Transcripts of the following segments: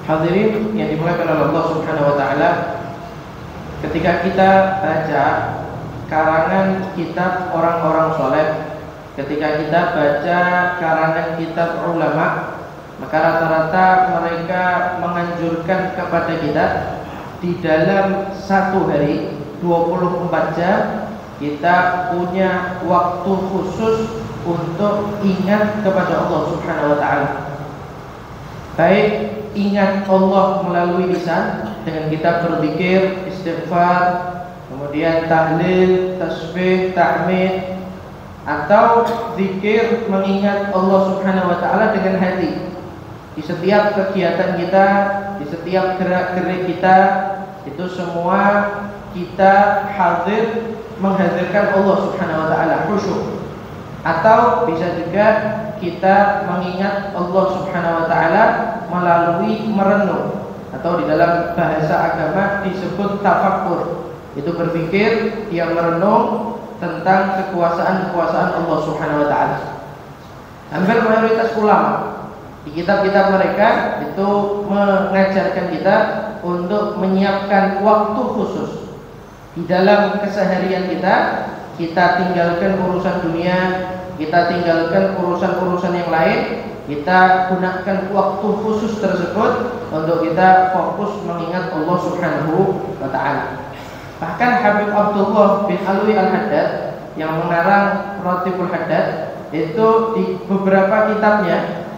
Hadirin yang dimuliakan oleh Allah Subhanahu wa taala, ketika kita baca karangan kitab orang-orang soleh, ketika kita baca karangan kitab ulama, maka rata-rata mereka menganjurkan kepada kita di dalam satu hari 24 jam kita punya waktu khusus untuk ingat kepada Allah Subhanahu wa taala. Baik ingat Allah melalui lisan dengan kita berzikir, istighfar, kemudian tahlil, tasbih, tahmid, atau zikir mengingat Allah Subhanahu wa taala dengan hati. Di setiap kegiatan kita, di setiap gerak-gerik kita, itu semua kita hadir menghadirkan Allah Subhanahu wa taala, khusyuk. Atau bisa juga kita mengingat Allah Subhanahu wa taala melalui merenung, atau di dalam bahasa agama disebut tafakkur. Itu berpikir, dia merenung tentang kekuasaan-kekuasaan Allah Subhanahu wa taala. Hampir mayoritas ulama di kitab-kitab mereka itu mengajarkan kita untuk menyiapkan waktu khusus di dalam keseharian kita. Kita tinggalkan urusan dunia, kita tinggalkan urusan-urusan yang lain, kita gunakan waktu khusus tersebut untuk kita fokus mengingat Allah Subhanahu wa taala. Bahkan Habib Abdullah bin Alwi Al-Haddad yang mengarang Ratibul Haddad, itu di beberapa kitabnya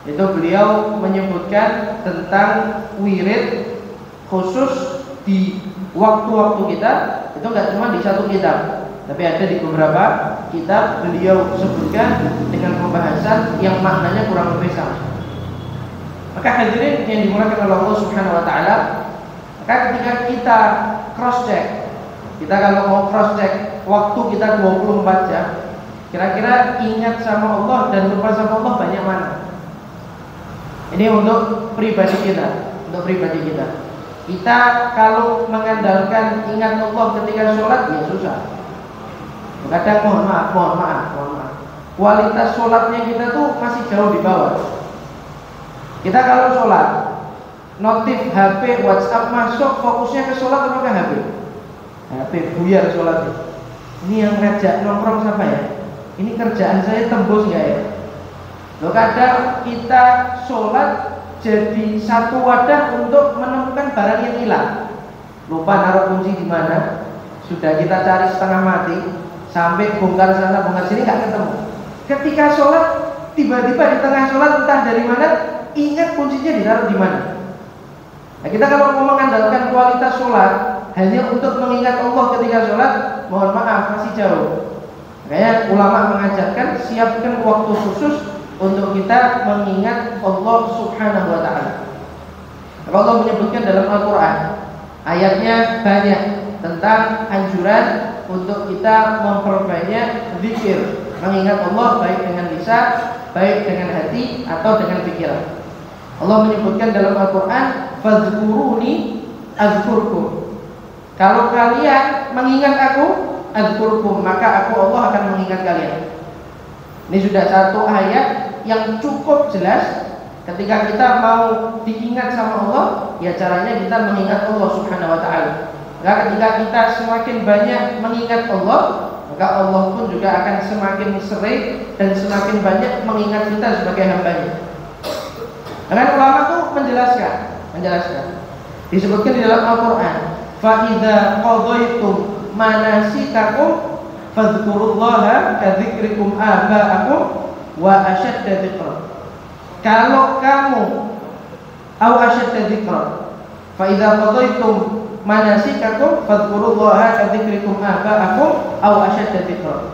itu beliau menyebutkan tentang wirid khusus di waktu-waktu kita. Itu enggak cuma di satu kitab, tapi ada di beberapa kitab beliau sebutkan dengan pembahasan yang maknanya kurang lebih sama. Maka hadirin yang dimuliakan oleh Allah Subhanahu wa taala, maka ketika kita cross check, kita kalau mau cross check waktu kita 24 jam, kira-kira ingat sama Allah dan lupa sama Allah banyak mana? Ini untuk pribadi kita, untuk pribadi kita. Kita kalau mengandalkan ingat Allah ketika sholat, ya susah. Kadang mohon maaf. Kualitas sholatnya kita tuh masih jauh di bawah. Kita kalau sholat, notif HP, WhatsApp masuk, fokusnya ke sholat apa ke HP? HP buyar sholatnya. Ini yang ngajak nongkrong siapa ya? Ini kerjaan saya tembus nggak ya? Loh, kadang kita sholat jadi satu wadah untuk menemukan barang yang hilang. Lupa naruh kunci di mana, sudah kita cari setengah mati, sampai bongkar sana bongkar sini nggak ketemu. Ketika sholat, tiba-tiba di tengah sholat entah dari mana ingat kuncinya ditaruh di mana. Nah, kita kalau mau mengandalkan kualitas sholat hanya untuk mengingat Allah ketika sholat, mohon maaf masih jauh. Makanya ulama mengajarkan siapkan waktu khusus untuk kita mengingat Allah Subhanahu wa taala. Allah menyebutkan dalam Al-Qur'an, ayatnya banyak tentang anjuran untuk kita memperbanyak zikir, mengingat Allah baik dengan lisan, baik dengan hati atau dengan pikiran. Allah menyebutkan dalam Al-Qur'an, "Fadhkuruni azkurkum." Kalau kalian mengingat aku, azkurkum, maka aku Allah akan mengingat kalian. Ini sudah satu ayat yang cukup jelas. Ketika kita mau diingat sama Allah, ya caranya kita mengingat Allah Subhanahu wa taala. Maka ketika kita semakin banyak mengingat Allah, maka Allah pun juga akan semakin sering dan semakin banyak mengingat kita sebagai hamba-Nya. Dan ulama itu menjelaskan. Disebutkan di dalam Al-Qur'an, "Fa idza qadaitum manasikakum fadhkurullaha kadzikrikum aba'akum wa asyadda dzikra." Kalau kamu au asyadda dzikra, fa idza qadaitum manasikakum fadhkurullaha kadzikrikum aba'akum au asyadda dzikra.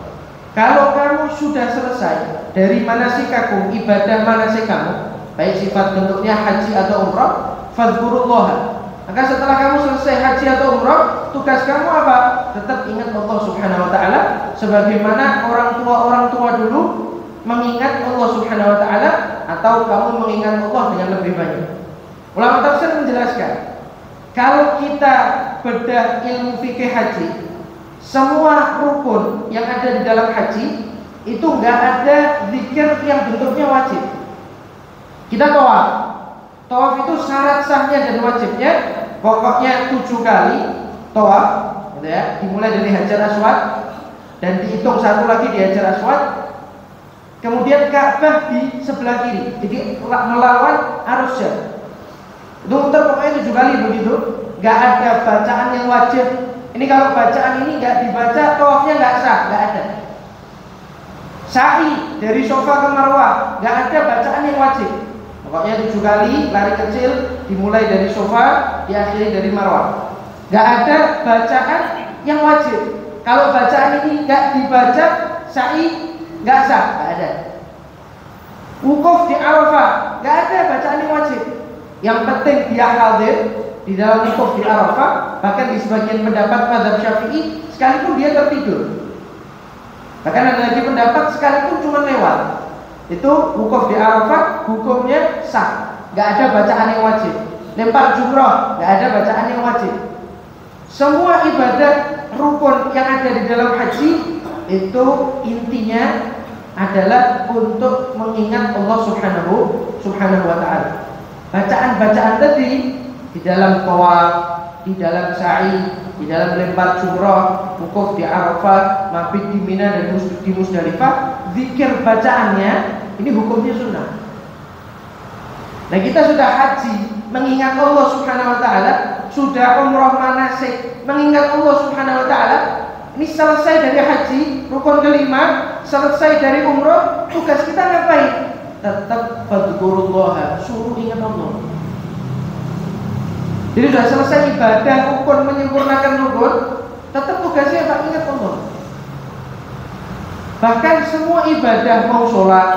Kalau kamu sudah selesai dari manasikakum, ibadah manasik kamu, baik sifat bentuknya haji atau umrah, fadhkurullaha. Maka setelah kamu selesai haji atau umrah, tugas kamu apa? Tetap ingat Allah Subhanahu wa taala sebagaimana orang tua dulu mengingat Allah Subhanahu wa taala, atau kamu mengingat Allah dengan lebih banyak. Ulama tafsir menjelaskan, kalau kita bedah ilmu fikih haji, semua rukun yang ada di dalam haji itu enggak ada zikir yang bentuknya wajib. Kita tawaf, Tawaf itu syarat sahnya dan wajibnya pokoknya 7 kali tawaf, gitu ya. Dimulai dari Hajar Aswad dan dihitung satu lagi di Hajar Aswad. Kemudian Ka'bah di sebelah kiri, jadi melawan arus jam. Itu muter pokoknya 7 kali begitu. Gak ada bacaan yang wajib. Ini kalau bacaan ini gak dibaca, tawafnya gak sah, gak ada. Sa'i dari Sofa ke Marwah, gak ada bacaan yang wajib. Pokoknya 7 kali lari kecil, dimulai dari Sofa, diakhiri dari Marwah. Gak ada bacaan yang wajib. Kalau bacaan ini gak dibaca, sa'i gak sah, gak ada. Wukuf di Arafah, gak ada bacaan yang wajib. Yang penting dia hadir di dalam wukuf di Arafah. Bahkan di sebagian pendapat mazhab Syafi'i, sekalipun dia tertidur. Bahkan ada lagi pendapat sekalipun cuma lewat, itu wukuf di Arafah hukumnya sah, gak ada bacaan yang wajib. Lempar jumrah, gak ada bacaan yang wajib. Semua ibadah rukun yang ada di dalam haji itu intinya adalah untuk mengingat Allah Subhanahu wa ta'ala. Bacaan-bacaan tadi di dalam tawaf, di dalam sa'i, di dalam lempar jumrah, wukuf di Arafah, mabit di Mina dan di Musdalifah, zikir bacaannya ini hukumnya sunnah. Nah, kita sudah haji mengingat Allah Subhanahu wa ta'ala, sudah umrah manasik mengingat Allah Subhanahu wa ta'ala. Ini selesai dari haji, rukun kelima, selesai dari umrah, tugas kita ngapain? Tetap fadhkurullah, suruh ingat Allah. Jadi sudah selesai ibadah rukun, menyempurnakan rukun, tetap tugasnya Pak ingat Allah. Bahkan semua ibadah, mau sholat,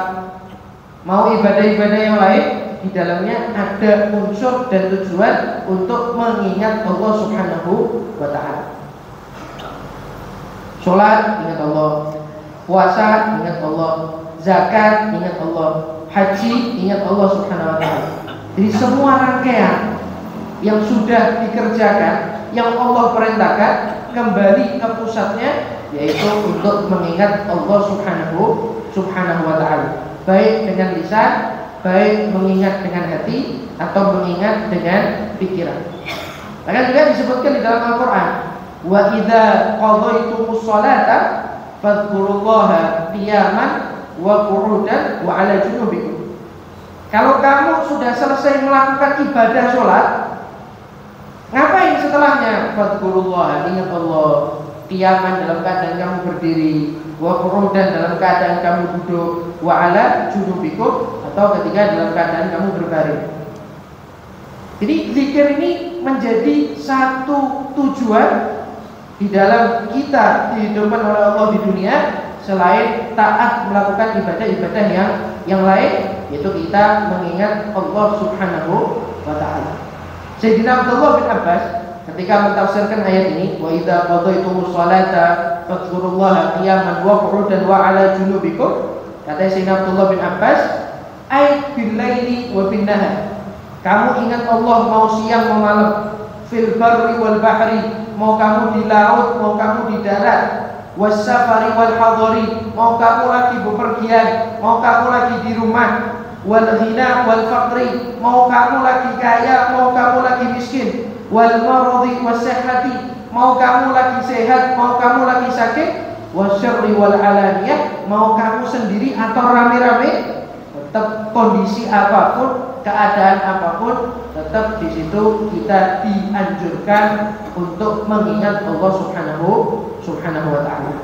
mau ibadah-ibadah yang lain, di dalamnya ada unsur dan tujuan untuk mengingat Allah Subhanahu wa ta'ala. Sholat ingat Allah, puasa ingat Allah, zakat ingat Allah, haji ingat Allah Subhanahu wa ta'ala. Jadi semua rangkaian yang sudah dikerjakan, yang Allah perintahkan, kembali ke pusatnya, yaitu untuk mengingat Allah Subhanahu wa ta'ala. Baik dengan lisan, baik mengingat dengan hati, atau mengingat dengan pikiran. Bahkan juga disebutkan di dalam Al-Quran, wa idza qadaytumus sholata fadhkurullaha qiyaman wa qu'udan wa 'ala junubikum. Kalau kamu sudah selesai melakukan ibadah sholat, ngapain setelahnya? Fadhkurullah, ingat Allah. Qiyaman dalam keadaan kamu berdiri, wa qu'udan dalam keadaan kamu duduk, wa 'ala junubikum atau ketika dalam keadaan kamu berbaring. Jadi zikir ini menjadi satu tujuan di dalam kita dihidupkan oleh Allah di dunia, selain taat melakukan ibadah-ibadah yang lain, yaitu kita mengingat Allah Subhanahu wa ta'ala. Sayyidina Abdullah bin Abbas ketika mentafsirkan ayat ini, wa idza qadaytumus sholata fadhkurullaha qiyaman wa qu'udan wa 'ala junubikum, kata Sayyidina Abdullah bin Abbas, ay bil laili wa bin nahar. Kamu ingat Allah mau siang mau malam, fil barri wal bahri, mau kamu di laut, mau kamu di darat, wasafari wal hadari, mau kamu lagi bepergian, mau kamu lagi di rumah, wal ghina wal faqri, mau kamu lagi kaya, mau kamu lagi miskin, wal maradi was sihhati, mau kamu lagi sehat, mau kamu lagi sakit, wasyarri wal alaniyah, mau kamu sendiri atau rame-rame, tetap kondisi apapun, keadaan apapun, tetap di situ kita dianjurkan untuk mengingat Allah Subhanahu wa ta'ala.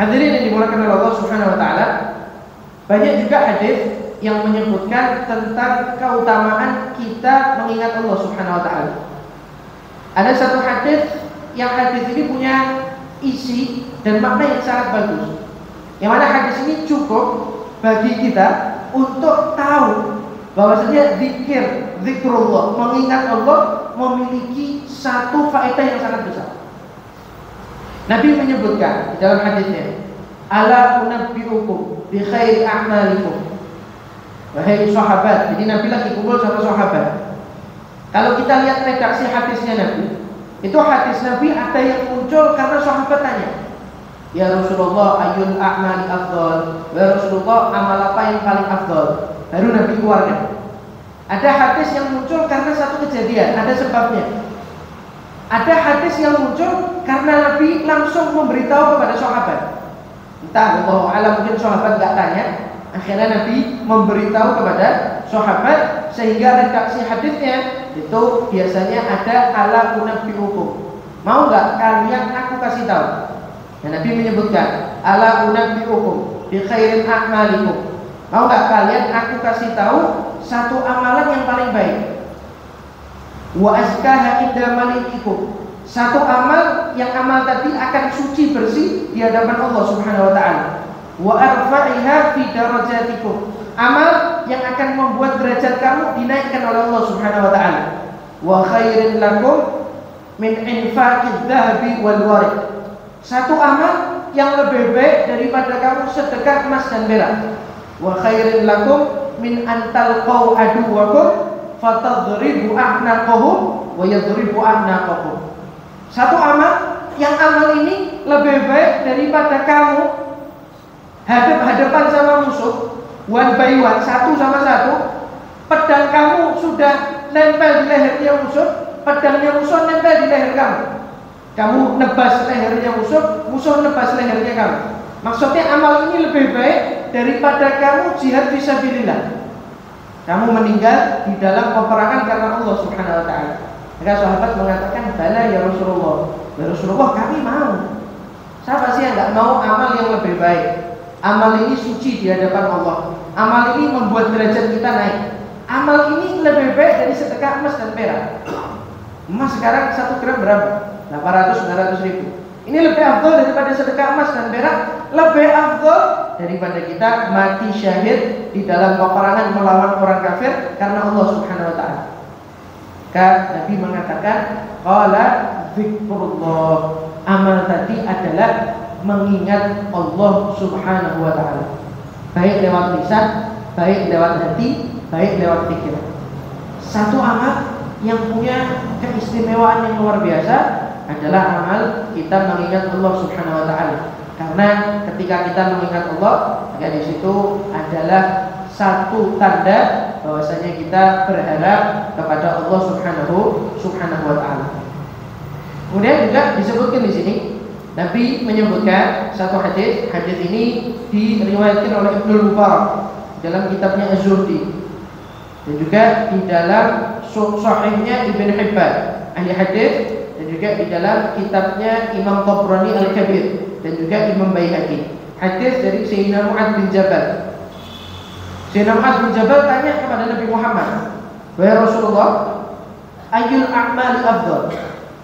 Hadirin yang dimuliakan oleh Allah Subhanahu wa ta'ala, banyak juga hadis yang menyebutkan tentang keutamaan kita mengingat Allah Subhanahu wa ta'ala. Ada satu hadis yang hadis ini punya isi dan makna yang sangat bagus, yang mana hadis ini cukup bagi kita untuk tahu bahwasanya zikrullah, mengingat Allah memiliki satu faedah yang sangat besar. Nabi menyebutkan di dalam hadisnya, ala unabbiukum bi khairi a'malikum. Wahai sahabat, jadi Nabi lagi kumpul sama sahabat. Kalau kita lihat redaksi hadisnya Nabi, itu hadis Nabi ada yang muncul karena sahabat tanya, ya Rasulullah, ayul a'mali afdal? Ya Rasulullah, amal apa yang paling afdal? baru Nabi keluarkan. Ada hadis yang muncul karena satu kejadian, ada sebabnya. Ada hadis yang muncul karena Nabi langsung memberitahu kepada sahabat. Entah Allah alam, mungkin sahabat nggak tanya. Akhirnya Nabi memberitahu kepada sahabat, sehingga redaksi hadisnya itu biasanya ada ala unabbiukum. Mau nggak kalian aku kasih tahu? Dan Nabi menyebutkan ala unabbiukum bi khairin a'malikum. Mau nggak kalian aku kasih tahu satu amalan yang paling baik? Wa azkaha inda malikikum. Satu amal yang amal tadi akan suci bersih di hadapan Allah Subhanahu wa taala. Wa arfa'iha fi darajatikum. Amal yang akan membuat derajat kamu dinaikkan oleh Allah Subhanahu wa taala. Wa khairin lakum min infaqiz dhahabi wal warid. Satu amal yang lebih baik daripada kamu sedekah emas dan perak. Wa khairin lakum min antalqau aduwakum fatadribu a'naqahum wa yadribu a'naqakum. Satu amal yang amal ini lebih baik daripada kamu hadap-hadapan sama musuh, one by one, satu sama satu. Pedang kamu sudah nempel di lehernya musuh, pedangnya musuh nempel di leher kamu. Kamu nebas lehernya musuh, musuh nebas lehernya kamu. Maksudnya amal ini lebih baik daripada kamu jihad fisabilillah. Kamu meninggal di dalam peperangan karena Allah Subhanahu wa taala. Maka sahabat mengatakan, "Bala ya Rasulullah." Ya Rasulullah, kami mau. Siapa sih yang enggak mau amal yang lebih baik? Amal ini suci di hadapan Allah. Amal ini membuat derajat kita naik. Amal ini lebih baik dari sedekah emas dan perak. Emas sekarang 1 gram berapa? 800-900 ribu. Ini lebih afdal daripada sedekah emas dan perak. Lebih afdal daripada kita mati syahid di dalam peperangan melawan orang kafir karena Allah Subhanahu wa taala. Maka Nabi mengatakan, qala zikrullah. Amal tadi adalah mengingat Allah Subhanahu wa taala. Baik lewat lisan, baik lewat hati, baik lewat pikiran. Satu amal yang punya keistimewaan yang luar biasa adalah amal kita mengingat Allah Subhanahu wa taala. Karena ketika kita mengingat Allah, maka di situ adalah satu tanda bahwasanya kita berharap kepada Allah Subhanahu wa taala. Kemudian juga disebutkan di sini, Nabi menyebutkan satu hadis. Hadis ini diriwayatkan oleh Ibnu Mubarak dalam kitabnya Az-Zuhdi dan juga di dalam sahihnya Ibnu Hibban ahli hadis, dan juga di dalam kitabnya Imam Tabrani Al-Kabir dan juga Imam Baihaqi. Hadis dari Sayyidina Mu'adz bin Jabal. Sayyidina Mu'adz bin Jabal tanya kepada Nabi Muhammad, "Wahai Rasulullah, ayyul a'mali afdal?"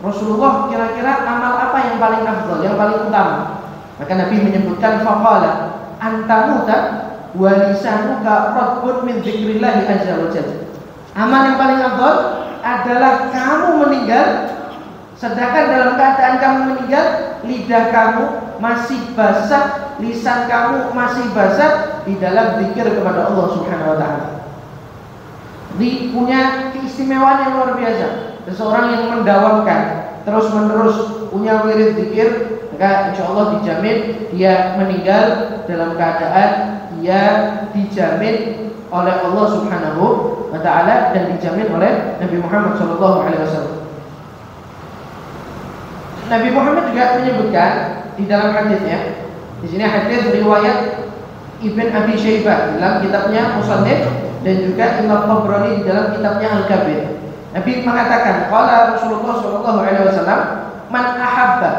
Rasulullah, kira-kira amal apa yang paling afdal, yang paling utama? Maka Nabi menyebutkan, faqala antamuta wa lisanuka radbun min dzikrillah azza wa jalla. Amal yang paling afdal adalah kamu meninggal, sedangkan dalam keadaan kamu meninggal, lidah kamu masih basah, lisan kamu masih basah di dalam zikir kepada Allah Subhanahu wa taala. Dia punya keistimewaan yang luar biasa. Seseorang yang mendawamkan terus-menerus punya wirid zikir, maka insya Allah dijamin dia meninggal dalam keadaan dia dijamin oleh Allah Subhanahu wa taala dan dijamin oleh Nabi Muhammad SAW. Nabi Muhammad juga menyebutkan di dalam hadisnya, di sini hadis riwayat Ibn Abi Syaibah dalam kitabnya Musannif dan juga Imam Tabrani di dalam kitabnya Al-Kabir. Nabi mengatakan, qala Rasulullah sallallahu alaihi wasallam, man ahabba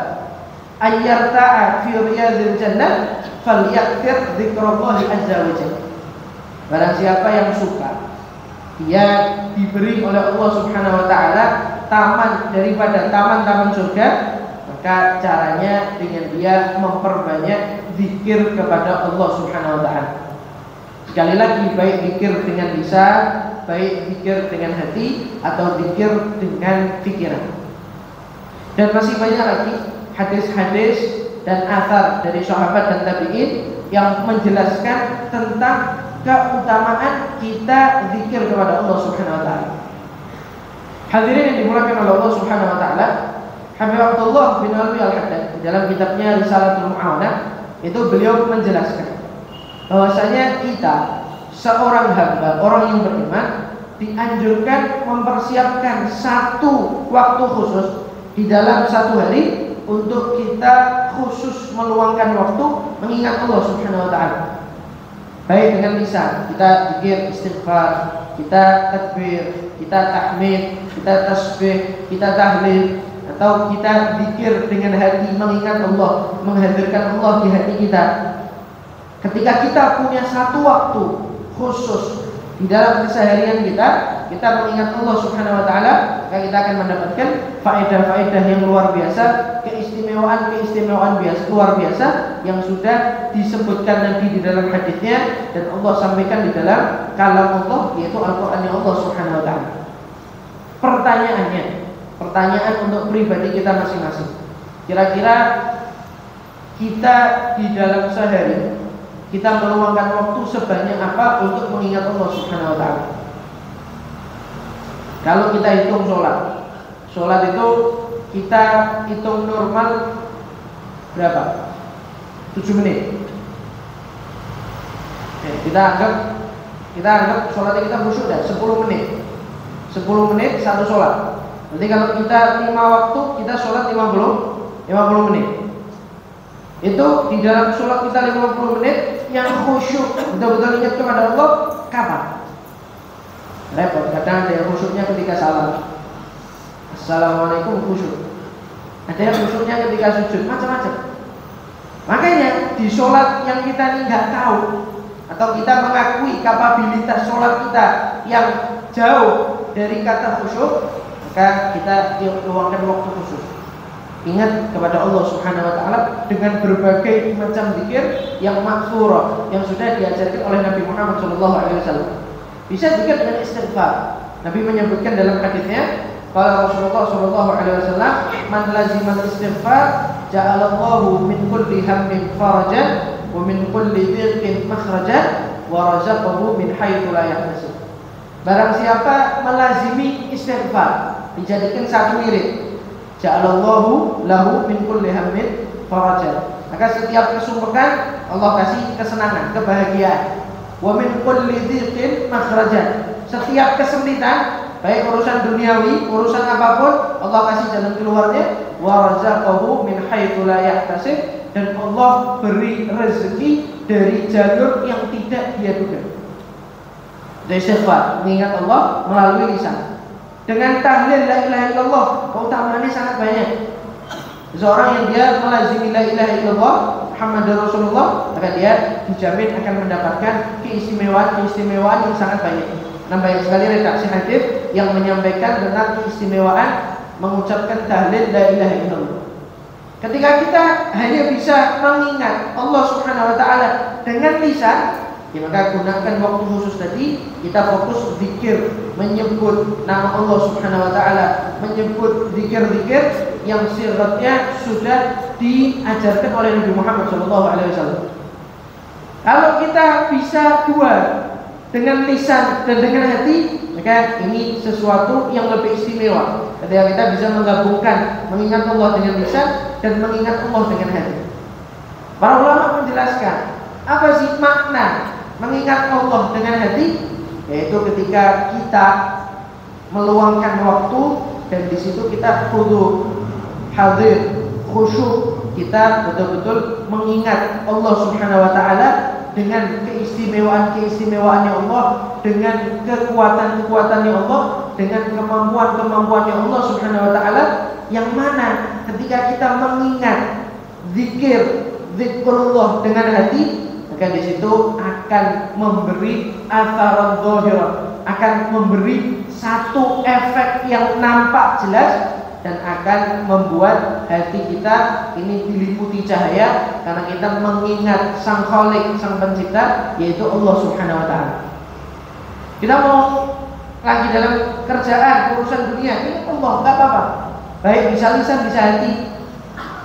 ayyarta'a fi riyadil jannah falyakthir dzikrallahi azza wa jalla. Barang siapa yang suka dia diberi oleh Allah Subhanahu wa taala taman daripada taman-taman surga, maka caranya dengan dia memperbanyak zikir kepada Allah Subhanahu wa taala. Sekali lagi, baik zikir dengan lisan, baik zikir dengan hati, atau zikir dengan pikiran. Dan masih banyak lagi hadis-hadis dan athar dari sahabat dan tabi'in yang menjelaskan tentang keutamaan kita zikir kepada Allah Subhanahu wa taala. Hadirin yang dimuliakan oleh Allah Subhanahu wa taala, Habib Abdullah bin Alwi Al-Haddad dalam kitabnya Risalatul Mu'awanah itu beliau menjelaskan bahwasanya kita seorang hamba, orang yang beriman dianjurkan mempersiapkan satu waktu khusus di dalam satu hari untuk kita khusus meluangkan waktu mengingat Allah Subhanahu wa taala. Baik dengan lisan, kita zikir istighfar, kita takbir, kita tahmid, kita tasbih, kita tahlil, atau kita zikir dengan hati mengingat Allah, menghadirkan Allah di hati kita. Ketika kita punya satu waktu khusus di dalam keseharian kita mengingat Allah Subhanahu wa taala, maka kita akan mendapatkan faedah-faedah yang luar biasa, keistimewaan biasa luar biasa yang sudah disebutkan Nabi di dalam hadisnya dan Allah sampaikan di dalam kalam Allah, yaitu Al-Qur'an Allah Subhanahu wa taala. Pertanyaan untuk pribadi kita masing-masing. Kira-kira kita di dalam sehari kita meluangkan waktu sebanyak apa untuk mengingat Allah Subhanahu wa taala? Kalau kita hitung sholat itu kita hitung normal berapa? 7 menit. Kita anggap sholatnya kita khusyuk dah 10 menit. 10 menit satu sholat. Berarti kalau kita 5 waktu, kita sholat 50 menit. Itu di dalam sholat kita 50 menit yang khusyuk, betul-betul ingat kepada Allah, kapan? Repot, kadang ada yang khusyuknya ketika salam, Assalamualaikum khusyuk. Ada yang khusyuknya ketika sujud, macam-macam. Makanya di sholat yang kita ini nggak tahu, atau kita mengakui kapabilitas sholat kita yang jauh dari kata khusyuk, maka kita luangkan waktu khusus. Ingat kepada Allah Subhanahu wa taala dengan berbagai macam zikir yang maksura yang sudah diajarkan oleh Nabi Muhammad SAW. Bisa juga dengan istighfar. Nabi menyebutkan dalam hadisnya, kalau Rasulullah SAW, man lazimal istighfar ja'alallahu min kulli hammin farajan wa min kulli dhiqin makhrajan wa razaqahu min haitsu la yahtasib. Barang siapa melazimi istighfar, dijadikan satu wirid, ja'alallahu lahu min kulli hammin farajan, maka setiap kesumpekan Allah kasih kesenangan, kebahagiaan. Wa min kulli dhiqin makhrajan, setiap kesempitan baik urusan duniawi, urusan apapun, Allah kasih jalan keluarnya. Wa razaqahu min haitsu la yahtasib, dan Allah beri rezeki dari jalur yang tidak dia duga. Dari istighfar, mengingat Allah melalui lisan. Dengan tahlil la ilaha illallah, keutamaannya sangat banyak. Seorang yang dia melazimi la ilaha illallah Muhammadur Rasulullah, maka dia dijamin akan mendapatkan keistimewaan yang sangat banyak. Dan banyak sekali redaksi hadis yang menyampaikan tentang keistimewaan mengucapkan tahlil la ilaha illallah. Ketika kita hanya bisa mengingat Allah Subhanahu wa taala dengan lisan, ya maka gunakan waktu khusus tadi, kita fokus zikir, menyebut nama Allah Subhanahu wa taala, menyebut zikir-zikir yang siratnya sudah diajarkan oleh Nabi Muhammad SAW. Kalau kita bisa dua, dengan lisan dan dengan hati, maka ini sesuatu yang lebih istimewa. Ketika kita bisa menggabungkan mengingat Allah dengan lisan dan mengingat Allah dengan hati. Para ulama menjelaskan apa sih makna mengingat Allah dengan hati, yaitu ketika kita meluangkan waktu dan di situ kita khudu, hadir, khusyuk, kita betul-betul mengingat Allah Subhanahu wa taala dengan keistimewaan-keistimewaannya Allah, dengan kekuatan-kekuatannya Allah, dengan kemampuan-kemampuannya Allah Subhanahu wa taala, yang mana ketika kita mengingat zikrullah dengan hati, maka di situ akan memberi atharan zahirah, akan memberi satu efek yang nampak jelas dan akan membuat hati kita ini diliputi cahaya karena kita mengingat Sang Khalik, Sang Pencipta, yaitu Allah Subhanahu wa taala. Kita mau lagi dalam kerjaan, urusan dunia, ingat Allah, enggak apa-apa. Baik bisa lisan, bisa hati.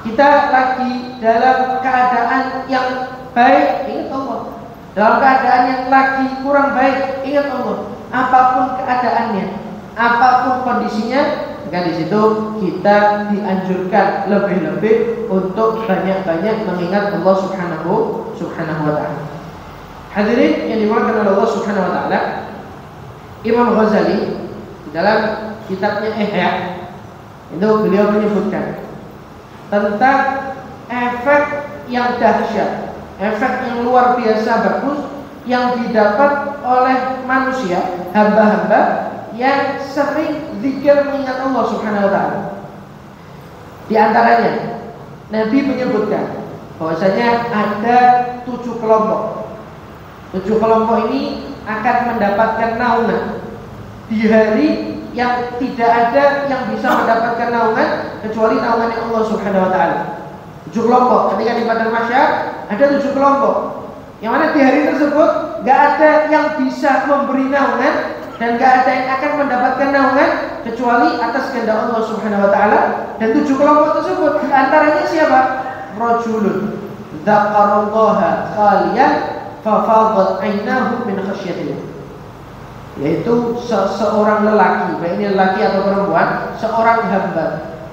Kita lagi dalam keadaan yang baik, ingat Allah. Dalam keadaan yang lagi kurang baik, ingat Allah. Apapun keadaannya, apapun kondisinya, maka di situ kita dianjurkan lebih-lebih untuk banyak-banyak mengingat Allah Subhanahu wa taala. Hadirin yang dimuliakan oleh Allah Subhanahu wa taala, Imam Ghazali dalam kitabnya Ihya itu beliau menyebutkan tentang efek yang dahsyat, efek yang luar biasa bagus yang didapat oleh manusia, hamba-hamba yang sering zikir mengingat Allah Subhanahu wa taala. Di antaranya Nabi menyebutkan bahwasanya ada 7 kelompok. 7 kelompok ini akan mendapatkan naungan di hari yang tidak ada yang bisa mendapatkan naungan kecuali naungan Allah Subhanahu wa taala. 7 kelompok. Ketika di padang mahsyar ada 7 kelompok. Yang mana di hari tersebut gak ada yang bisa memberi naungan dan gak ada yang akan mendapatkan naungan kecuali atas kehendak Allah Subhanahu wa taala. Dan 7 kelompok tersebut di antaranya siapa? Rajulun dzakarallaha khaliyan fafadat ainahu min khasyatillah, yaitu seorang lelaki, baik ini lelaki atau perempuan, seorang hamba,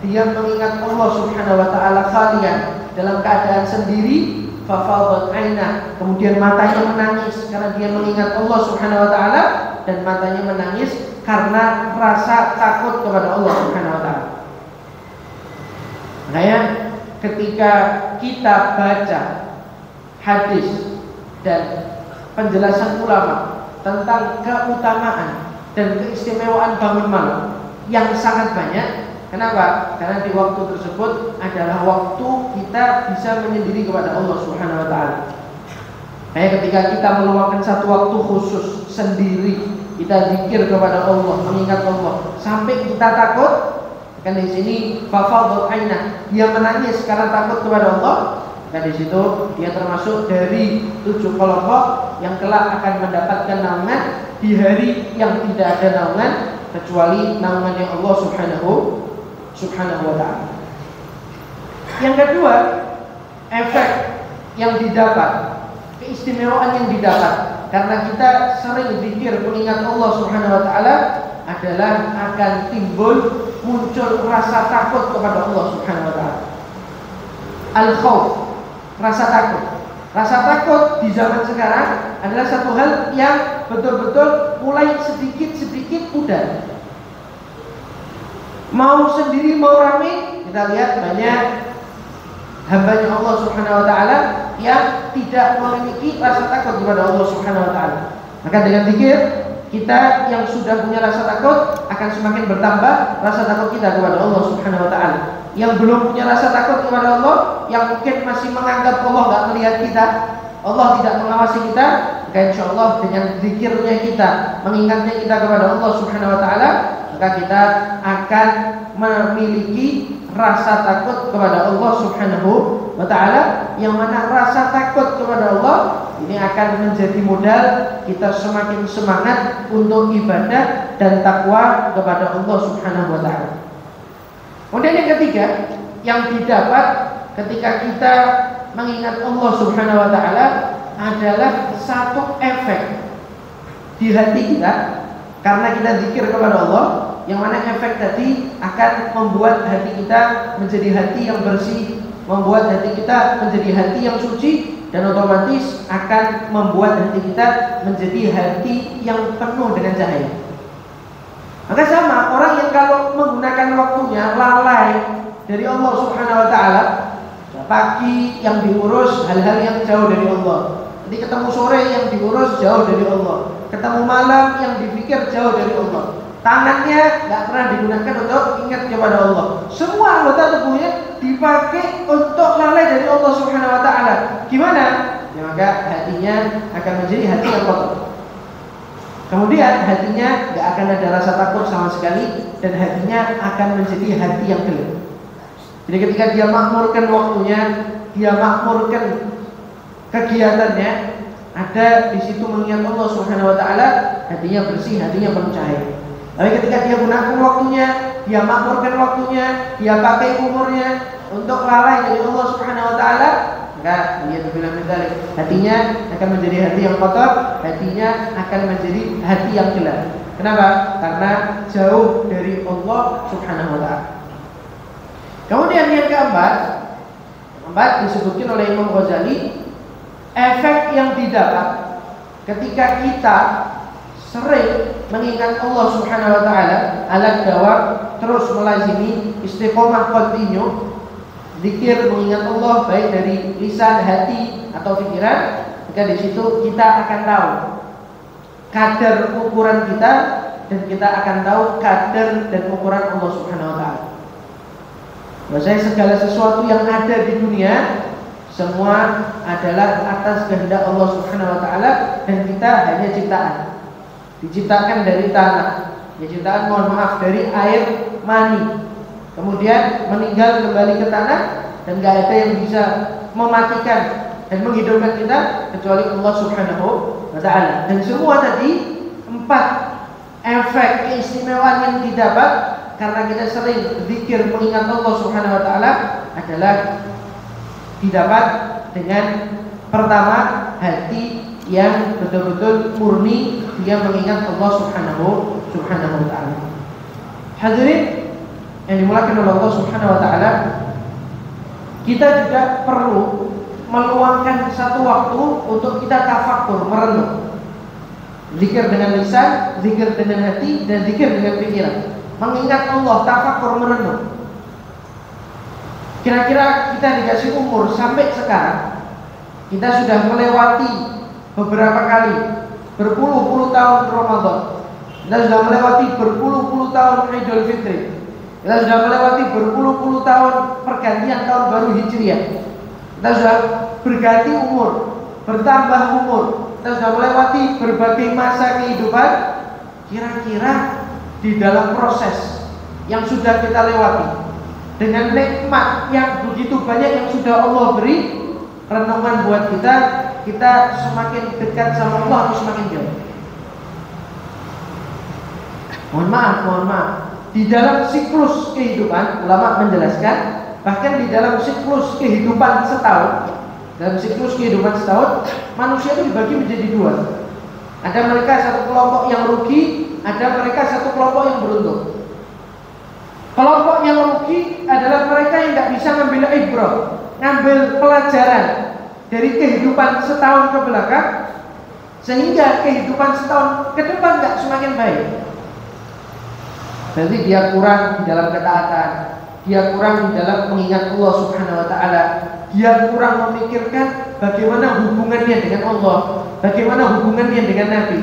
dia mengingat Allah Subhanahu wa taala khaliyan, dalam keadaan sendiri, fafadat ainah, kemudian matanya menangis karena dia mengingat Allah Subhanahu wa taala, dan matanya menangis karena rasa takut kepada Allah Subhanahu wa taala. Makanya ketika kita baca hadis dan penjelasan ulama tentang keutamaan dan keistimewaan bangun malam yang sangat banyak. Kenapa? Karena di waktu tersebut adalah waktu kita bisa menyendiri kepada Allah Subhanahu wa taala. Kayak ketika kita meluangkan satu waktu khusus sendiri, kita zikir kepada Allah, mengingat Allah sampai kita takut. Kan di sini fafadat ainah, dia menangis karena takut kepada Allah. Dan di situ dia termasuk dari 7 kelompok yang kelak akan mendapatkan naungan di hari yang tidak ada naungan kecuali naungan yang Allah Subhanahu wa taala. Yang kedua, efek yang didapat, keistimewaan yang didapat karena kita sering zikir mengingat Allah Subhanahu wa taala adalah akan muncul rasa takut kepada Allah Subhanahu wa taala. Al-khauf, rasa takut. Rasa takut di zaman sekarang adalah satu hal yang betul-betul mulai sedikit-sedikit pudar. Mau sendiri mau ramai, kita lihat banyak hamba-Nya Allah Subhanahu wa taala yang tidak memiliki rasa takut kepada Allah Subhanahu wa taala. Maka dengan zikir, kita yang sudah punya rasa takut akan semakin bertambah rasa takut kita kepada Allah Subhanahu wa taala. Yang belum punya rasa takut kepada Allah, yang mungkin masih menganggap Allah tidak melihat kita, Allah tidak mengawasi kita, maka insyaallah dengan zikirnya kita, mengingatnya kita kepada Allah Subhanahu wa taala, maka kita akan memiliki rasa takut kepada Allah Subhanahu wa taala, yang mana rasa takut kepada Allah ini akan menjadi modal kita semakin semangat untuk ibadah dan takwa kepada Allah Subhanahu wa taala. Kemudian yang ketiga yang didapat ketika kita mengingat Allah Subhanahu wa taala adalah satu efek di hati kita karena kita zikir kepada Allah, yang mana efek tadi akan membuat hati kita menjadi hati yang bersih, membuat hati kita menjadi hati yang suci, dan otomatis akan membuat hati kita menjadi hati yang penuh dengan cahaya. Maka sama orang yang kalau menggunakan waktunya lalai dari Allah Subhanahu wa taala, pagi yang diurus hal-hal yang jauh dari Allah, nanti ketemu sore yang diurus jauh dari Allah, ketemu malam yang dipikir jauh dari Allah, tangannya nggak pernah digunakan untuk ingat kepada Allah, semua anggota tubuhnya dipakai untuk lalai dari Allah Subhanahu wa taala. Gimana? Ya, maka hatinya akan menjadi hati yang kotor. Kemudian hatinya gak akan ada rasa takut sama sekali, dan hatinya akan menjadi hati yang gelap. Jadi ketika dia makmurkan waktunya, dia makmurkan kegiatannya, ada di situ mengingat Allah Subhanahu wa taala, hatinya bersih, hatinya penuh cahaya. Tapi ketika dia gunakan waktunya, dia makmurkan waktunya, dia pakai umurnya untuk lalai dari Allah Subhanahu wa taala, maka dia bilang hatinya akan menjadi hati yang kotor, hatinya akan menjadi hati yang gelap. Kenapa? Karena jauh dari Allah Subhanahu wa taala. Kemudian yang keempat disebutkan oleh Imam Ghazali, efek yang didapat ketika kita sering mengingat Allah Subhanahu wa taala, alat dawam, terus melazimi istiqomah kontinu zikir mengingat Allah baik dari lisan, hati atau pikiran, maka di situ kita akan tahu kadar ukuran kita dan kita akan tahu kadar dan ukuran Allah Subhanahu wa taala. Bahwasanya segala sesuatu yang ada di dunia semua adalah atas kehendak Allah Subhanahu wa taala dan kita hanya ciptaan. Diciptakan dari tanah, diciptakan dari air mani, kemudian meninggal kembali ke tanah, dan gak ada yang bisa mematikan dan menghidupkan kita kecuali Allah Subhanahu wa taala. Dan semua tadi 4 efek keistimewaan yang didapat karena kita sering berzikir mengingat Allah Subhanahu wa taala adalah didapat dengan pertama, hati yang betul-betul murni dia mengingat Allah Subhanahu wa taala. Hadirin yang dimulakan oleh Allah Subhanahu wa taala, kita juga perlu meluangkan satu waktu untuk kita tafakkur, merenung. Zikir dengan lisan, zikir dengan hati, dan zikir dengan pikiran. Mengingat Allah, tafakkur, merenung. Kira-kira kita dikasih umur sampai sekarang, kita sudah melewati beberapa kali berpuluh-puluh tahun Ramadan, kita sudah melewati berpuluh-puluh tahun Idul Fitri, kita sudah melewati berpuluh-puluh tahun pergantian tahun baru Hijriah, kita sudah berganti umur, bertambah umur, kita sudah melewati berbagai masa kehidupan. Kira-kira di dalam proses yang sudah kita lewati, dengan nikmat yang begitu banyak yang sudah Allah beri, renungan buat kita semakin dekat sama Allah atau semakin jauh? Mohon maaf, di dalam siklus kehidupan, ulama menjelaskan, bahkan di dalam siklus kehidupan setahun, manusia itu dibagi menjadi 2. Ada mereka satu kelompok yang rugi, ada mereka satu kelompok yang beruntung. Kelompok yang rugi adalah mereka yang tidak bisa ngambil ibrah, ngambil pelajaran dari kehidupan setahun ke belakang, sehingga kehidupan setahun ke depan tidak semakin baik. Berarti dia kurang di dalam ketaatan, dia kurang di dalam mengingat Allah Subhanahu wa taala, dia kurang memikirkan bagaimana hubungannya dengan Allah, bagaimana hubungannya dengan Nabi.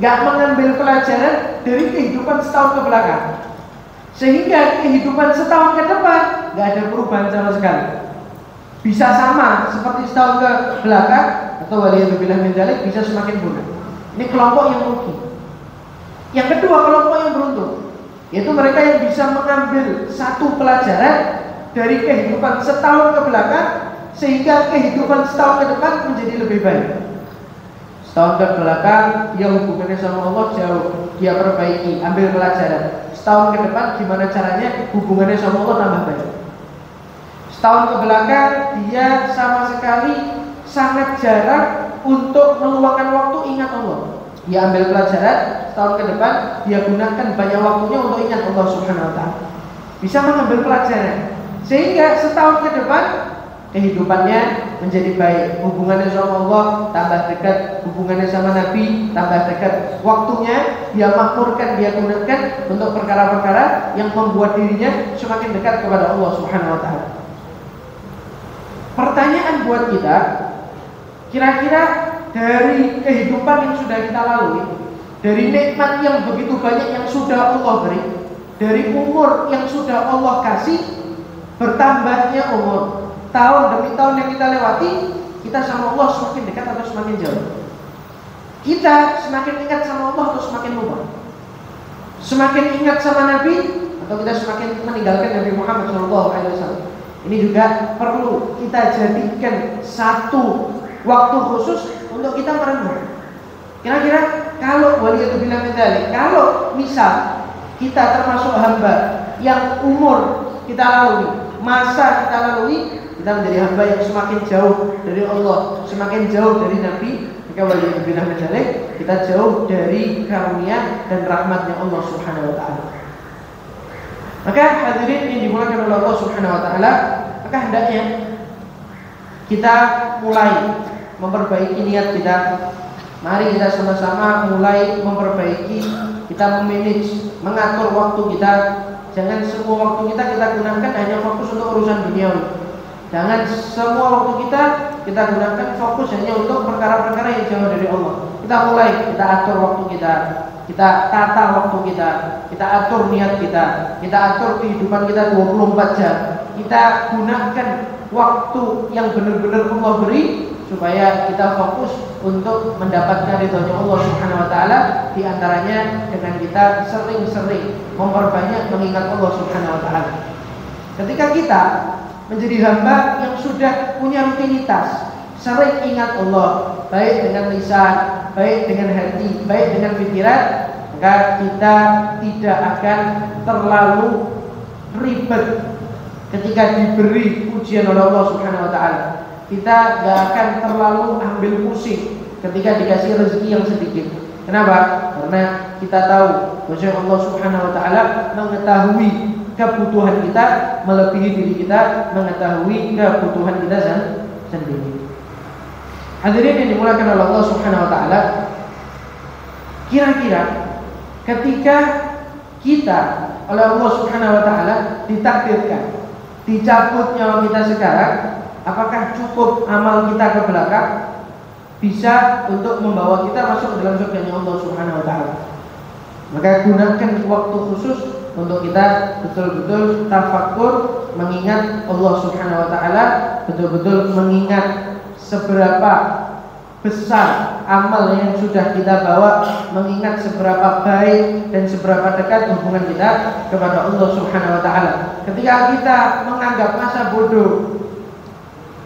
Enggak mengambil pelajaran dari kehidupan setahun ke belakang, sehingga kehidupan setahun ke depan enggak ada perubahan sama sekali. Bisa sama seperti setahun ke belakang, atau waliyadzubillah min dzalik, bisa semakin buruk. Ini kelompok yang rugi. Yang kedua, kelompok yang beruntung, yaitu mereka yang bisa mengambil satu pelajaran dari kehidupan setahun ke belakang, sehingga kehidupan setahun ke depan menjadi lebih baik. Setahun ke belakang dia hubungannya sama Allah jauh, dia perbaiki, ambil pelajaran. Setahun ke depan gimana caranya hubungannya sama Allah tambah baik. Setahun ke belakang dia sama sekali sangat jarang untuk meluangkan waktu ingat Allah. Dia ambil pelajaran, setahun ke depan dia gunakan banyak waktunya untuk ingat Allah Subhanahu wa taala. Bisa mengambil pelajaran, sehingga setahun ke depan kehidupannya menjadi baik, hubungannya sama Allah tambah dekat, hubungannya sama Nabi tambah dekat. Waktunya dia makmurkan, dia gunakan untuk perkara-perkara yang membuat dirinya semakin dekat kepada Allah Subhanahu wa taala. Pertanyaan buat kita, kira-kira dari kehidupan yang sudah kita lalui, dari nikmat yang begitu banyak yang sudah Allah beri, dari umur yang sudah Allah kasih, bertambahnya umur, tahun demi tahun yang kita lewati, kita sama Allah semakin dekat atau semakin jauh? Kita semakin ingat sama Allah atau semakin lupa? Semakin ingat sama Nabi atau kita semakin meninggalkan Nabi Muhammad SAW? Ini juga perlu kita jadikan satu waktu khusus untuk kita merenung. Kira-kira kalau waliyadzubillah min dzalik, kalau misal kita termasuk hamba yang umur kita lalui, masa kita lalui, kita menjadi hamba yang semakin jauh dari Allah, semakin jauh dari Nabi, maka waliyadzubillah min dzalik, kita jauh dari karunia dan rahmatnya Allah Subhanahu wa taala. Maka hadirin yang dimuliakan oleh Allah Subhanahu wa taala, maka hendaknya kita mulai memperbaiki niat kita, Mari kita sama-sama mulai memperbaiki, kita memanage, mengatur waktu kita. Jangan semua waktu kita gunakan hanya fokus untuk urusan dunia. Jangan semua waktu kita gunakan fokus hanya untuk perkara-perkara yang jauh dari Allah. Kita mulai, kita atur waktu kita tata waktu kita atur niat kita atur kehidupan kita 24 jam. Kita gunakan waktu yang benar-benar Allah beri supaya kita fokus untuk mendapatkan ridhonya Allah Subhanahu wa taala, di antaranya dengan kita sering-sering memperbanyak mengingat Allah Subhanahu wa taala. Ketika kita menjadi hamba yang sudah punya rutinitas sering ingat Allah, baik dengan lisan, baik dengan hati, baik dengan pikiran, maka kita tidak akan terlalu ribet ketika diberi ujian oleh Allah Subhanahu wa taala. Kita gak akan terlalu ambil pusing ketika dikasih rezeki yang sedikit. Kenapa? Karena kita tahu bahwa Allah Subhanahu wa taala mengetahui kebutuhan kita melebihi diri kita, mengetahui kebutuhan kita sendiri. Hadirin yang dimuliakan oleh Allah Subhanahu wa taala, kira-kira ketika kita oleh Allah Subhanahu wa taala ditakdirkan dicabut nyawa kita sekarang, apakah cukup amal kita ke belakang bisa untuk membawa kita masuk ke dalam surganya Allah Subhanahu wa taala? Maka gunakan waktu khusus untuk kita betul-betul tafakkur, mengingat Allah Subhanahu wa taala, betul-betul mengingat seberapa besar amal yang sudah kita bawa, mengingat seberapa baik dan seberapa dekat hubungan kita kepada Allah Subhanahu wa taala. Ketika kita menganggap masa bodoh,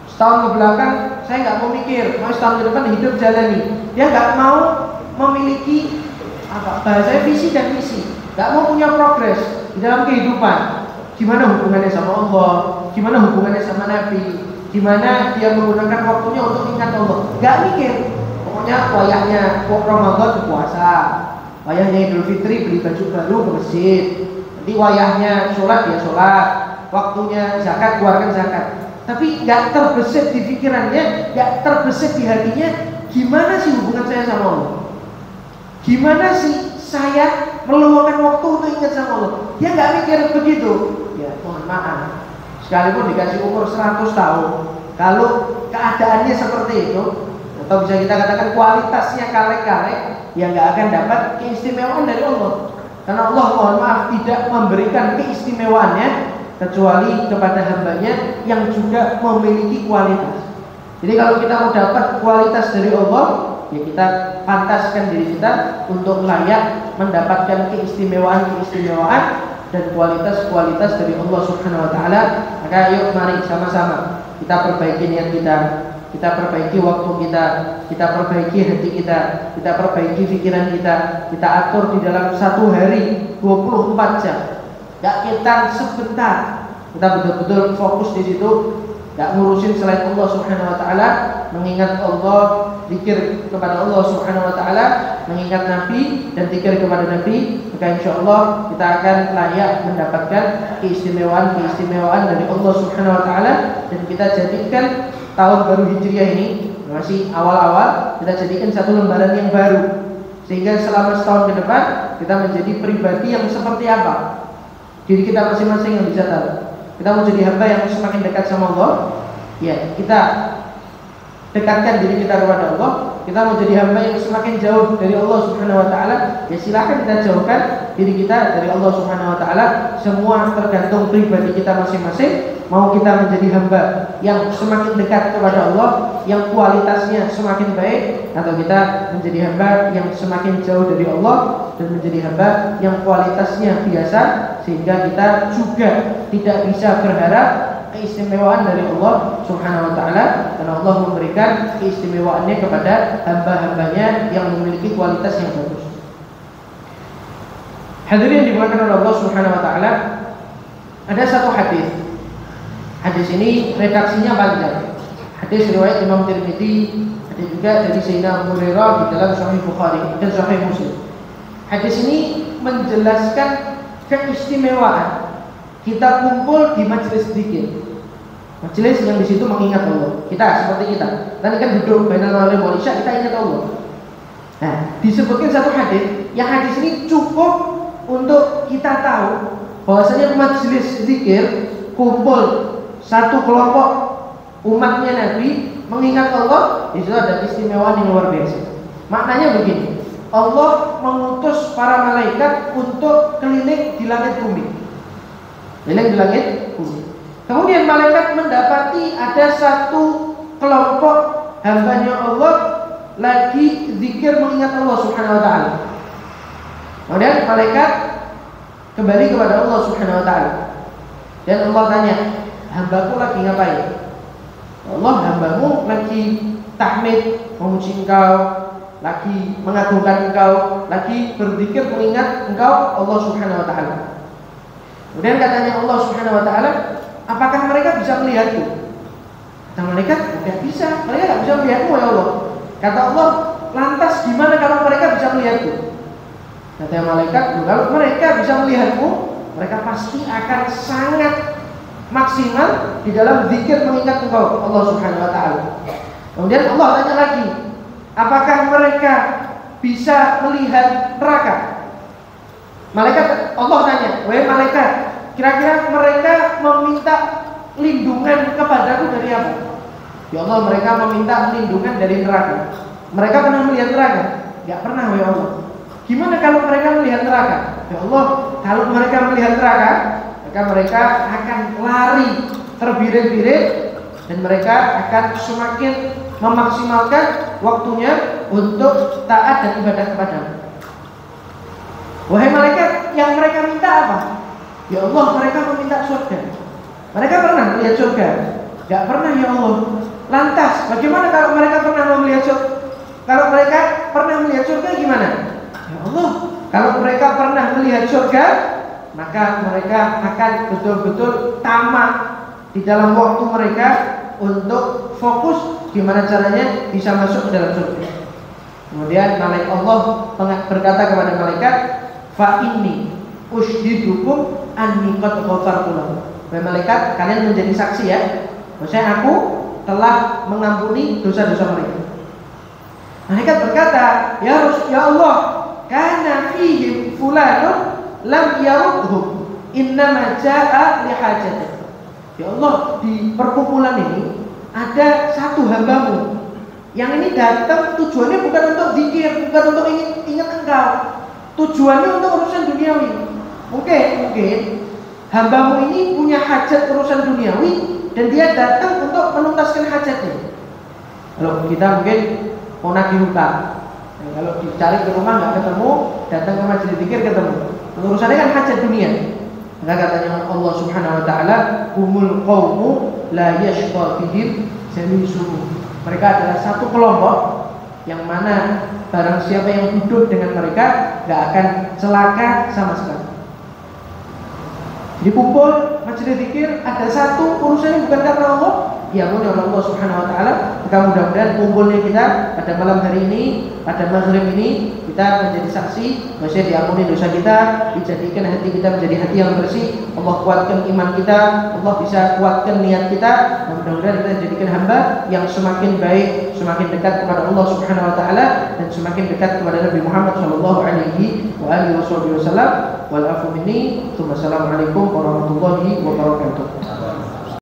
setahun ke belakang saya nggak mau mikir, mau setahun ke depan hidup jalani. Dia nggak mau memiliki bahasa visi dan misi, nggak mau punya progres di dalam kehidupan. Gimana hubungannya sama Allah, gimana hubungannya sama Nabi, gimana dia menggunakan waktunya untuk ingat Allah. Nggak mikir, pokoknya wayahnya Ramadan puasa, wayahnya Idul Fitri beli baju baru ke masjid, nanti wayahnya sholat ya sholat, waktunya zakat keluarkan zakat. Tapi nggak terbesit di pikirannya, nggak terbesit di hatinya, gimana sih hubungan saya sama Allah? Gimana sih saya meluangkan waktu untuk ingat sama Allah? Dia nggak mikir begitu. Ya mohon maaf, sekalipun dikasih umur 100 tahun, kalau keadaannya seperti itu, atau bisa kita katakan kualitasnya kaleng-kaleng, ya nggak akan dapat keistimewaan dari Allah. Karena Allah mohon maaf tidak memberikan keistimewaannya kecuali kepada hambanya yang juga memiliki kualitas. Jadi kalau kita mau dapat kualitas dari Allah, ya kita pantaskan diri kita untuk layak mendapatkan keistimewaan-keistimewaan dan kualitas-kualitas dari Allah Subhanahu wa taala. Maka yuk mari sama-sama kita perbaiki niat kita perbaiki waktu kita perbaiki hati kita perbaiki pikiran kita atur di dalam satu hari 24 jam. Gak kita sebentar, kita betul-betul fokus di situ, gak ngurusin selain Allah Subhanahu wa taala, mengingat Allah, zikir kepada Allah Subhanahu wa taala, mengingat Nabi dan zikir kepada Nabi, maka insyaallah kita akan layak mendapatkan keistimewaan dari Allah Subhanahu wa taala. Dan kita jadikan tahun baru Hijriah ini, masih awal-awal, kita jadikan satu lembaran yang baru, sehingga selama setahun ke depan kita menjadi pribadi yang seperti apa, diri kita masing-masing yang bisa tahu. Kita mau jadi hamba yang semakin dekat sama Allah, ya kita dekatkan diri kita kepada Allah. Kita mau jadi hamba yang semakin jauh dari Allah Subhanahu wa taala, ya silakan kita jauhkan diri kita dari Allah Subhanahu wa taala. Semua tergantung pribadi kita masing-masing. Mau kita menjadi hamba yang semakin dekat kepada Allah, yang kualitasnya semakin baik, atau kita menjadi hamba yang semakin jauh dari Allah dan menjadi hamba yang kualitasnya biasa, sehingga kita juga tidak bisa berharap keistimewaan dari Allah Subhanahu wa taala, karena Allah memberikan keistimewaannya kepada hamba-hambanya yang memiliki kualitas yang bagus. Hadirin yang dimuliakan oleh Allah Subhanahu wa taala, ada satu hadis. Hadis ini redaksinya panjang. Hadis riwayat Imam Tirmidzi, ada juga dari Sayyidina Abu Hurairah di dalam Sahih Bukhari dan Sahih Muslim. Hadis ini menjelaskan keistimewaan kita kumpul di majelis zikir, majelis yang di situ mengingat Allah. Kita seperti kita, tadi kan duduk bainal maghrib wal isya, kita ingat Allah. Nah, disebutkan satu hadis, yang hadis ini cukup untuk kita tahu bahwasanya majelis zikir kumpul satu kelompok umatnya Nabi mengingat Allah, di situ ada keistimewaan yang luar biasa. Maknanya begini, Allah mengutus para malaikat untuk keliling di langit bumi. Keliling di langit bumi. Kemudian malaikat mendapati ada satu kelompok hambanya Allah lagi zikir mengingat Allah Subhanahu wa taala. Kemudian malaikat kembali kepada Allah Subhanahu wa taala. Dan Allah tanya, "Hambaku lagi ngapain?" Allah, "Hambamu lagi tahmid, memuji Engkau, lagi mengagungkan Engkau, lagi berzikir mengingat Engkau Allah Subhanahu wa taala." Kemudian katanya Allah Subhanahu wa taala, "Apakah mereka bisa melihatku?" Kata malaikat, "Tidak bisa, mereka tidak bisa melihatmu ya Allah." Kata Allah, "Lantas gimana kalau mereka bisa melihatku?" Kata malaikat, "Kalau mereka bisa melihatmu, mereka pasti akan sangat maksimal di dalam zikir mengingat Engkau Allah Subhanahu wa taala." Kemudian Allah tanya lagi, "Apakah mereka bisa melihat neraka?" Malaikat, Allah tanya, "Wahai malaikat, kira-kira mereka meminta lindungan kepadaku dari apa?" Ya Allah, mereka meminta lindungan dari neraka. Mereka pernah melihat neraka? Tidak pernah ya Allah. Gimana kalau mereka melihat neraka? Ya Allah, kalau mereka melihat neraka, maka mereka akan lari terbirit-birit dan mereka akan semakin memaksimalkan waktunya untuk taat dan ibadah kepadamu. Wahai malaikat, yang mereka minta apa? Ya Allah, mereka meminta surga. Mereka pernah melihat surga? Tidak pernah ya Allah. Lantas, bagaimana kalau mereka pernah melihat surga? Kalau mereka pernah melihat surga gimana? Ya Allah, kalau mereka pernah melihat surga, maka mereka akan betul-betul tamak di dalam waktu mereka untuk fokus gimana caranya bisa masuk ke dalam surga. Kemudian malaikat Allah berkata kepada malaikat, "Fa inni ushhidukum anni qad ghafartu lahum." Wahai malaikat, kalian menjadi saksi ya, maksudnya aku telah mengampuni dosa-dosa mereka. Malaikat berkata, "Ya Allah, kana fihim fulanun lam yarudhum, innama jaa li hajatih." Ya Allah, di perkumpulan ini ada satu hambamu yang ini datang tujuannya bukan untuk zikir, bukan untuk ingat Engkau. Tujuannya untuk urusan duniawi. Mungkin hambamu ini punya hajat urusan duniawi dan dia datang untuk menuntaskan hajatnya. Kalau kita mungkin mau nagih hutang, kalau dicari ke rumah nggak ketemu, datang ke majelis zikir ketemu. Urusannya kan hajat dunia. Maka katanya Allah Subhanahu wa taala, "Humul qaumu la yashqa bihim jalisuhum." Mereka adalah satu kelompok yang mana barang siapa yang duduk dengan mereka nggak akan celaka sama sekali. Dikumpul majelis zikir, ada satu urusannya bukan karena Allah, diampuni oleh Allah Subhanahu wa taala. Maka mudah-mudahan kumpulnya kita pada malam hari ini, pada maghrib ini, kita menjadi saksi bahwa diampuni dosa kita, dijadikan hati kita menjadi hati yang bersih. Allah kuatkan iman kita, Allah bisa kuatkan niat kita, dan mudah-mudahan kita dijadikan hamba yang semakin baik, semakin dekat kepada Allah Subhanahu wa taala, dan semakin dekat kepada Nabi Muhammad sallallahu alaihi wasallam. Wal afu minni, assalamualaikum warahmatullahi wabarakatuh.